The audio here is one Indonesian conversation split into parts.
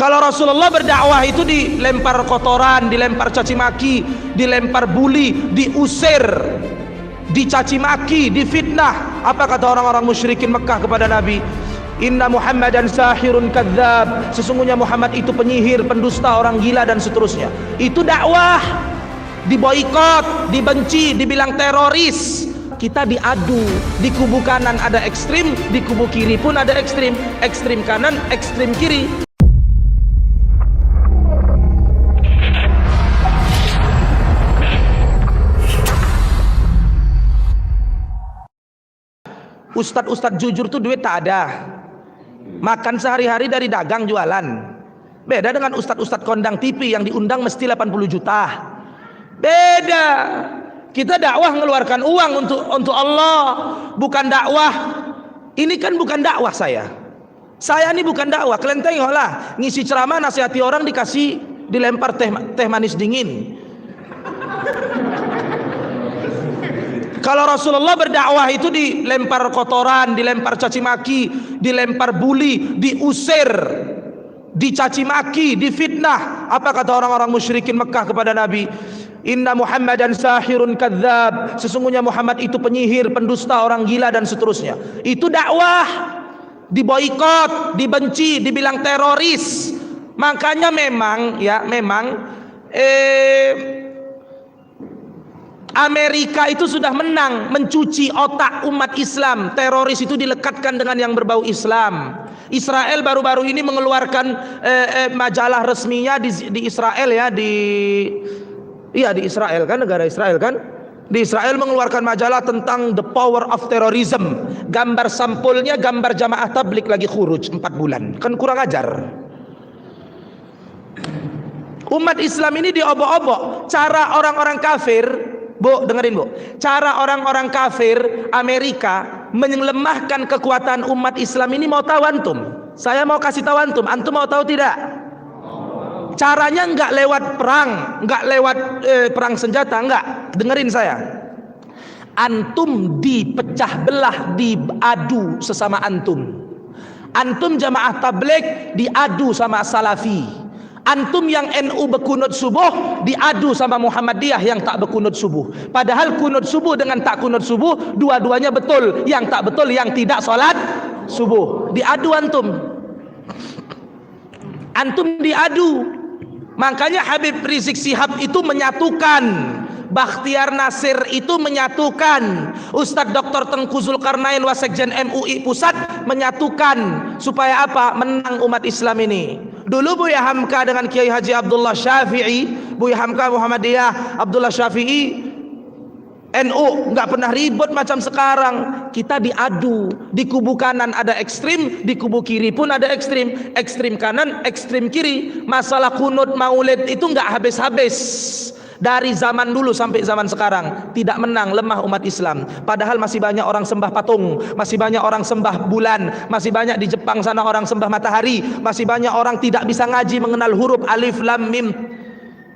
Kalau Rasulullah berdakwah itu dilempar kotoran, dilempar caci maki, dilempar buli, diusir, dicaci maki, difitnah. Apa kata orang-orang musyrikin Mekah kepada Nabi? Inna Muhammadan sahirun kadzab. Sesungguhnya Muhammad itu penyihir, pendusta, orang gila dan seterusnya. Itu dakwah. Diboikot, dibenci, dibilang teroris. Kita diadu. Di kubu kanan ada ekstrim, di kubu kiri pun ada ekstrim. Ekstrim kanan, ekstrim kiri. Ustadz jujur tuh duit tak ada, makan sehari-hari dari dagang jualan. Beda dengan ustadz kondang TV yang diundang mesti 80 juta. Beda. Kita dakwah mengeluarkan uang untuk Allah, bukan dakwah. Ini kan bukan dakwah saya. Saya ini bukan dakwah. Kalian tengoklah, ngisi ceramah nasihati orang dikasih dilempar teh manis dingin. Kalau Rasulullah berdakwah itu dilempar kotoran, dilempar caci maki, dilempar buli, diusir, dicaci maki, difitnah. Apa kata orang-orang musyrikin Mekah kepada Nabi? Inna Muhammadan sahirun kadzab. Sesungguhnya Muhammad itu penyihir, pendusta, orang gila dan seterusnya. Itu dakwah. Diboikot, dibenci, dibilang teroris. Makanya memang Amerika itu sudah menang mencuci otak umat Islam. Teroris itu dilekatkan dengan yang berbau Islam. Israel baru-baru ini mengeluarkan majalah resminya di Israel ya, di Israel kan, negara Israel kan. Di Israel mengeluarkan majalah tentang the power of terrorism. Gambar sampulnya gambar jamaah tablik lagi khuruj 4 bulan. Kan kurang ajar. Umat Islam ini diobok-obok. Cara orang-orang kafir, Bu, dengerin Bu. Cara orang-orang kafir Amerika melemahkan kekuatan umat Islam ini, mau tahu antum? Saya mau kasih tahu antum. Antum mau tahu tidak? Caranya enggak lewat perang, enggak lewat perang senjata, enggak. Dengerin saya. Antum dipecah belah, diadu sesama antum. Antum jamaah tabligh diadu sama salafi. Antum yang NU berkunut subuh diadu sama Muhammadiyah yang tak berkunut subuh. Padahal kunut subuh dengan tak kunut subuh dua-duanya betul. Yang tak betul yang tidak sholat subuh. Diadu antum. Antum diadu. Makanya Habib Rizik Syihab itu menyatukan. Bakhtiar Nasir itu menyatukan. Ustadz Dr. Tengku Zulkarnain Wasekjen MUI Pusat menyatukan. Supaya apa? Menang umat Islam ini. Dulu Buya Hamka dengan Kiai Haji Abdullah Syafi'i, Buya Hamka Muhammadiyah, Abdullah Syafi'i NU, nggak pernah ribut macam sekarang. Kita diadu. Di kubu kanan ada ekstrim, di kubu kiri pun ada ekstrim. Ekstrim kanan, ekstrim kiri. Masalah kunut maulid itu nggak habis-habis. Dari zaman dulu sampai zaman sekarang tidak menang, lemah umat Islam. Padahal masih banyak orang sembah patung, masih banyak orang sembah bulan, masih banyak di Jepang sana orang sembah matahari, masih banyak orang tidak bisa ngaji mengenal huruf alif lam mim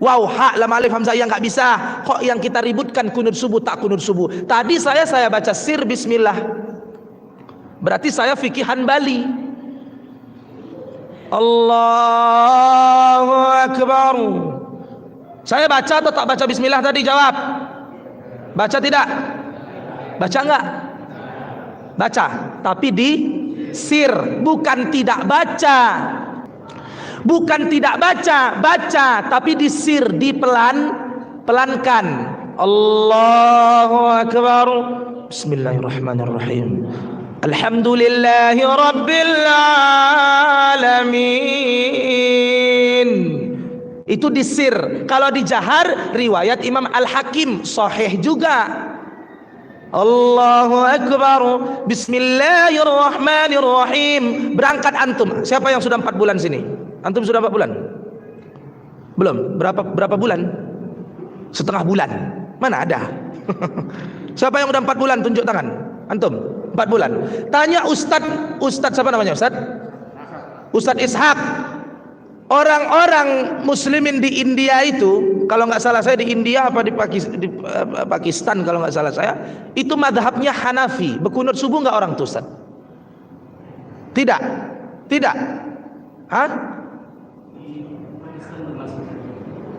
waw ha lam alif hamzah yang nggak bisa. Kok yang kita ributkan kunut subuh tak kunut subuh? Tadi saya baca sir bismillah. Berarti saya fikih Hanbali. Allahu akbar. Saya baca atau tak baca bismillah tadi? Jawab. Baca tidak? Baca enggak? Baca. Tapi di sir, bukan tidak baca. Bukan tidak baca, baca tapi di sir, pelankan. Allahu akbar. Bismillahirrahmanirrahim. Alhamdulillahi rabbil alamin. Itu disir. Kalau dijahar riwayat Imam Al-Hakim sahih juga. Allahu akbar. Bismillahirrahmanirrahim. Berangkat antum. Siapa yang sudah 4 bulan sini? Antum sudah 4 bulan? Belum. Berapa bulan? Setengah bulan. Mana ada? Siapa yang udah 4 bulan? Tunjuk tangan. Antum 4 bulan. Tanya Ustadz siapa namanya Ustadz Ishak. Orang-orang muslimin di India itu, kalau nggak salah saya di India apa di Pakistan kalau nggak salah saya, itu madhabnya Hanafi. Berkunut subuh nggak orang tuh Ustaz? Tidak. Hah?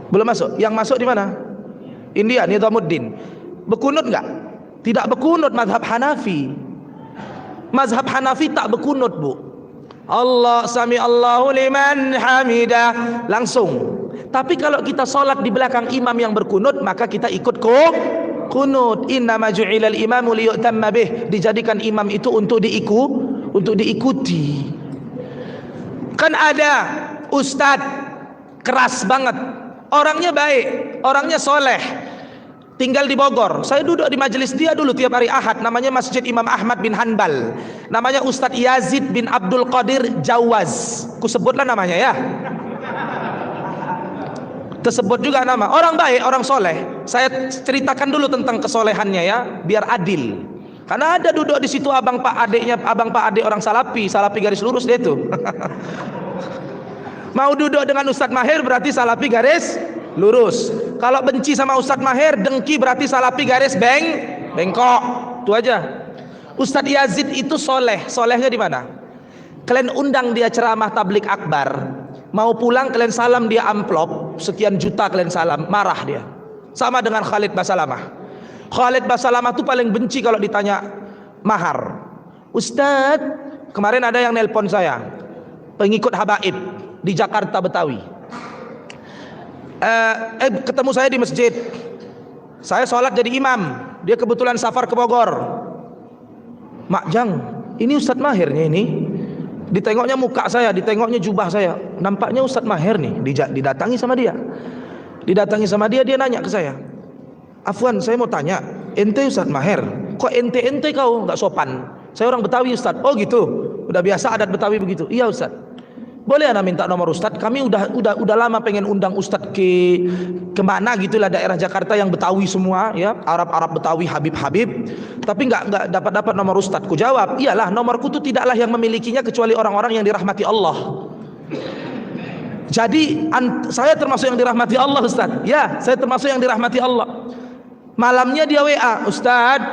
Belum masuk. Yang masuk di mana? India, Nizamuddin. Berkunut enggak? Tidak berkunut mazhab Hanafi. Mazhab Hanafi tak berkunut, Bu. Allah sami Allahu liman hamidah langsung. Tapi kalau kita sholat di belakang imam yang berkunut, maka kita ikut kunut. Innama ju'ilal imamu liyu'tamma bih. Dijadikan imam itu untuk diikuti. Kan ada ustadz keras banget, orangnya baik, orangnya soleh, tinggal di Bogor. Saya duduk di majelis dia dulu tiap hari Ahad, namanya Masjid Imam Ahmad bin Hanbal, namanya Ustadz Yazid bin Abdul Qadir Jawaz. Kusebutlah namanya ya, tersebut juga nama. Orang baik, orang soleh. Saya ceritakan dulu tentang kesolehannya ya, biar adil. Karena ada duduk di situ abang pak adik orang salafi garis lurus dia tuh. Mau duduk dengan Ustadz Mahir berarti salafi garis lurus. Kalau benci sama Ustadz Mahir, dengki berarti salafi garis bengkok. Itu aja. Ustadz Yazid itu soleh. Solehnya di mana? Kalian undang dia ceramah tablik akbar, mau pulang kalian salam dia amplop sekian juta, kalian salam, marah dia. Sama dengan Khalid Basalamah. Khalid Basalamah tuh paling benci kalau ditanya mahar. Ustadz, kemarin ada yang nelpon saya, pengikut habaib di Jakarta Betawi. Ketemu saya di masjid. Saya sholat jadi imam, dia kebetulan safar ke Bogor. Mak Jang, ini Ustadz Mahirnya ini. Ditengoknya muka saya, ditengoknya jubah saya, nampaknya Ustadz Mahir nih. Didatangi sama dia. Dia nanya ke saya, Afwan, saya mau tanya, ente Ustadz Mahir, kok ente kau nggak sopan? Saya orang Betawi Ustadz. Oh gitu, udah biasa adat Betawi begitu. Iya Ustadz. Boleh ana minta nomor Ustadz? Kami udah lama pengen undang Ustadz ke mana gitulah daerah Jakarta yang Betawi semua ya, Arab Betawi, Habib, tapi nggak dapat nomor Ustadz. Ku jawab, iyalah nomorku itu tidaklah yang memilikinya kecuali orang-orang yang dirahmati Allah. Jadi saya termasuk yang dirahmati Allah Ustadz. Ya, saya termasuk yang dirahmati Allah. Malamnya dia WA, Ustadz,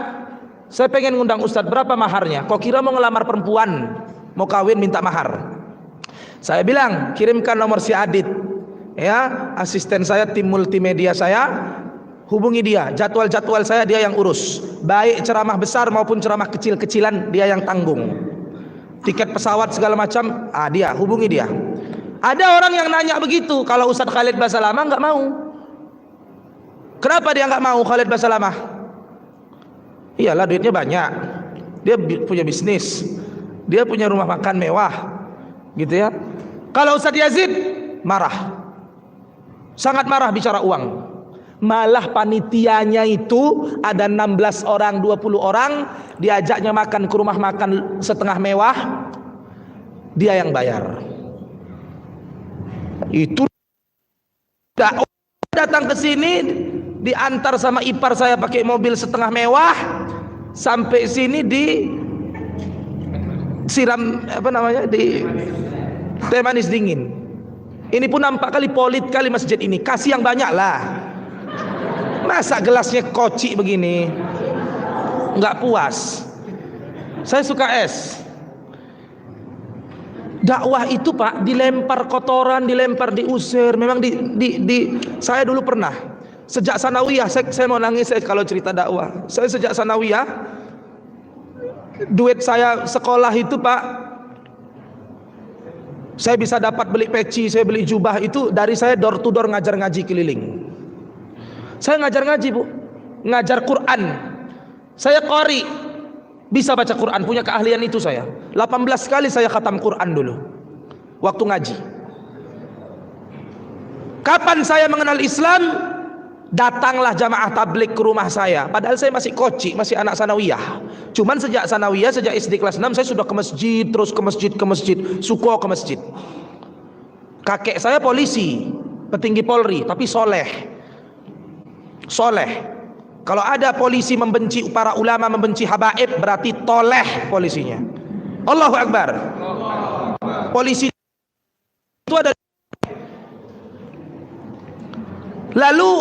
saya pengen ngundang Ustadz, berapa maharnya? Kok kira mau ngelamar perempuan, mau kawin minta mahar? Saya bilang, kirimkan nomor si Adit, ya, asisten saya, tim multimedia saya, hubungi dia, jadwal saya dia yang urus, baik ceramah besar maupun ceramah kecil-kecilan dia yang tanggung, tiket pesawat segala macam, dia, hubungi dia. Ada orang yang nanya begitu, kalau Ustadz Khalid Basalamah nggak mau. Kenapa dia nggak mau Khalid Basalamah? Iyalah duitnya banyak, dia punya bisnis, dia punya rumah makan mewah, gitu ya. Kalau Ustadz Yazid marah, sangat marah bicara uang. Malah panitianya itu ada 16 orang, 20 orang, diajaknya makan ke rumah makan setengah mewah, dia yang bayar. Itu datang ke sini diantar sama ipar saya pakai mobil setengah mewah, sampai sini di siram di teh manis dingin. Ini pun nampak kali polit kali masjid ini, kasih yang banyak lah. Masa gelasnya koci begini, nggak puas. Saya suka es. Dakwah itu Pak, dilempar kotoran, dilempar, diusir. Memang saya dulu pernah sejak sanawiyah, saya mau nangis kalau cerita dakwah. Saya sejak sanawiyah, duit saya sekolah itu Pak, saya bisa dapat beli peci, saya beli jubah itu dari saya door to door ngajar ngaji keliling. Saya ngajar ngaji Bu, ngajar Quran. Saya qari, bisa baca Quran, punya keahlian itu saya. 18 kali saya khatam Quran dulu waktu ngaji. Kapan saya mengenal Islam? Datanglah jamaah tablik ke rumah saya. Padahal saya masih koci, masih anak sanawiyah. Cuman sejak sanawiyah, sejak SD kelas 6 saya sudah ke masjid, terus ke masjid, suko ke masjid. Kakek saya polisi, petinggi Polri, tapi soleh. Kalau ada polisi membenci para ulama, membenci habaib, berarti toleh polisinya. Allahu Akbar. Polisi itu ada. Lalu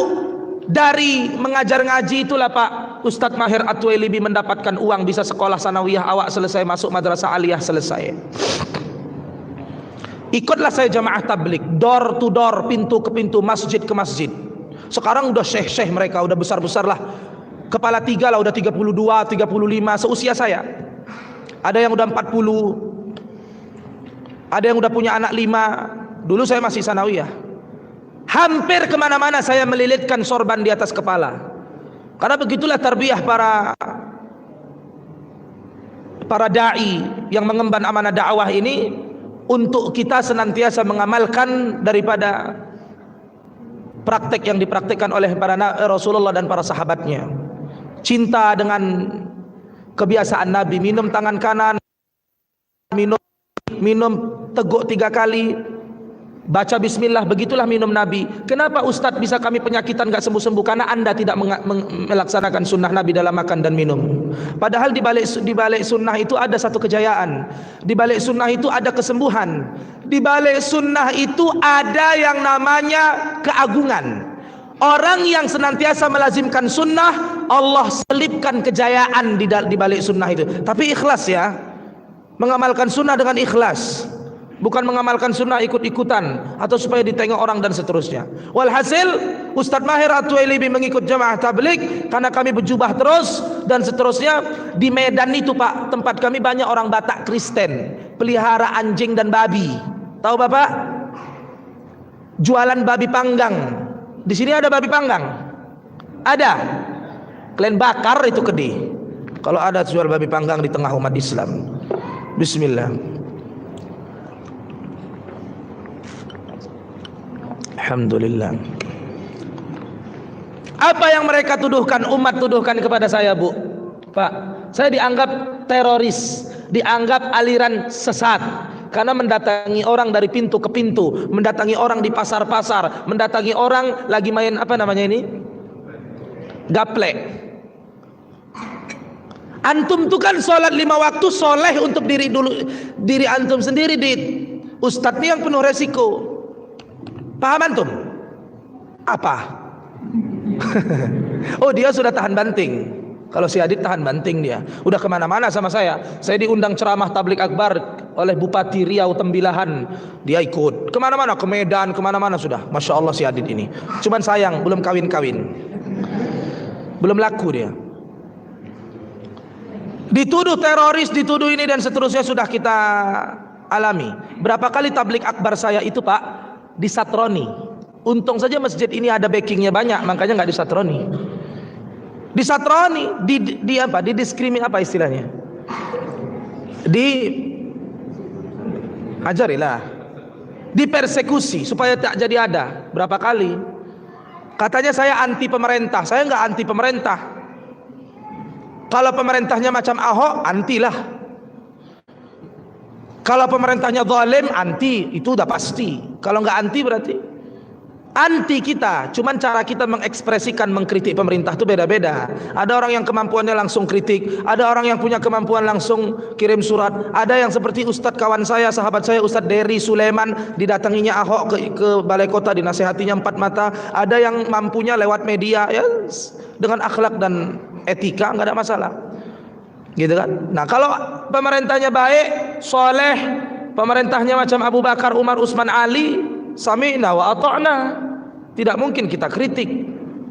dari mengajar ngaji itulah Pak Ustadz Mahir At-Tuwailibi mendapatkan uang, bisa sekolah sanawiyah awak selesai, masuk madrasah aliyah selesai. Ikutlah saya jamaah tablik, door to door, pintu ke pintu, masjid ke masjid. Sekarang udah syekh-syekh mereka, udah besar-besar lah. Kepala tiga lah, udah 32, 35, seusia saya. Ada yang udah 40, ada yang udah punya anak 5. Dulu saya masih sanawiyah. Hampir kemana-mana saya melilitkan sorban di atas kepala. Karena begitulah tarbiyah para da'i yang mengemban amanah dakwah ini, untuk kita senantiasa mengamalkan daripada praktek yang dipraktekkan oleh para Rasulullah dan para sahabatnya. Cinta dengan kebiasaan Nabi, minum tangan kanan, minum teguk 3 kali, baca bismillah, begitulah minum Nabi. Kenapa Ustadz bisa kami penyakitan gak sembuh-sembuh? Karena Anda tidak melaksanakan sunnah Nabi dalam makan dan minum. Padahal di balik sunnah itu ada satu kejayaan, di balik sunnah itu ada kesembuhan, di balik sunnah itu ada yang namanya keagungan. Orang yang senantiasa melazimkan sunnah, Allah selipkan kejayaan di balik sunnah itu. Tapi ikhlas ya, mengamalkan sunnah dengan ikhlas, bukan mengamalkan sunnah ikut-ikutan atau supaya ditengok orang dan seterusnya. Walhasil Ustadz Mahir At-Tuwailibi mengikut jamaah tablik karena kami berjubah terus dan seterusnya. Di Medan itu Pak, tempat kami banyak orang Batak Kristen, pelihara anjing dan babi. Tahu Bapak? Jualan babi panggang. Di sini ada babi panggang? Ada. Kalian bakar itu kedi. Kalau ada jual babi panggang di tengah umat Islam. Bismillah. Alhamdulillah. Apa yang mereka tuduhkan, umat tuduhkan kepada saya, Bu? Pak, saya dianggap teroris, dianggap aliran sesat karena mendatangi orang dari pintu ke pintu, mendatangi orang di pasar-pasar, mendatangi orang lagi main apa namanya ini? Gaplek. Antum tuh kan sholat 5 waktu, soleh untuk diri antum sendiri. Ustadz ini yang penuh resiko. Paham antum? Apa? Oh, dia sudah tahan banting. Kalau si Adit tahan banting, dia udah kemana-mana sama saya. Saya diundang ceramah tablik akbar oleh Bupati Riau Tembilahan, dia ikut kemana-mana, ke Medan, kemana-mana sudah. Masya Allah si Adit ini. Cuman sayang belum kawin-kawin, belum laku dia. Dituduh teroris, dituduh ini dan seterusnya sudah kita alami. Berapa kali tablik akbar saya itu Pak disatroni. Untung saja masjid ini ada backingnya banyak, makanya nggak disatroni. Disatroni, di apa? Didiskrimin apa istilahnya? Ajarilah. Dipersekusi supaya tak jadi ada. Berapa kali? Katanya saya anti pemerintah. Saya nggak anti pemerintah. Kalau pemerintahnya macam Ahok, antilah. Kalau pemerintahnya zalim, anti, itu udah pasti. Kalau nggak anti berarti anti kita. Cuman cara kita mengekspresikan, mengkritik pemerintah itu beda-beda. Ada orang yang kemampuannya langsung kritik, ada orang yang punya kemampuan langsung kirim surat, ada yang seperti Ustadz kawan saya, sahabat saya Ustadz Dery Sulaiman, didatanginya Ahok ke balai kota, dinasehatinya 4 mata. Ada yang mampunya lewat media ya, dengan akhlak dan etika nggak ada masalah, gitu kan. Nah kalau pemerintahnya baik, soleh, pemerintahnya macam Abu Bakar, Umar, Utsman, Ali, sami'na wa ata'na, tidak mungkin kita kritik.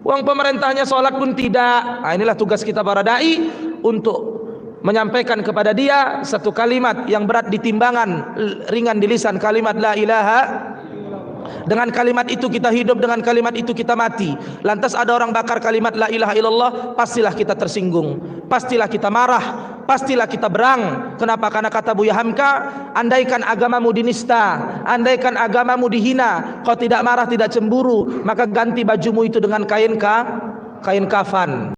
Uang pemerintahnya sholat pun tidak. Nah, inilah tugas kita para dai untuk menyampaikan kepada dia satu kalimat yang berat di timbangan, ringan di lisan, kalimat la ilaha. Dengan kalimat itu kita hidup, dengan kalimat itu kita mati. Lantas ada orang bakar kalimat la ilaha illallah, pastilah kita tersinggung, pastilah kita marah, pastilah kita berang. Kenapa? Karena kata Buya Hamka, andaikan agamamu dinista, andaikan agamamu dihina, kau tidak marah, tidak cemburu, maka ganti bajumu itu dengan kain kafan.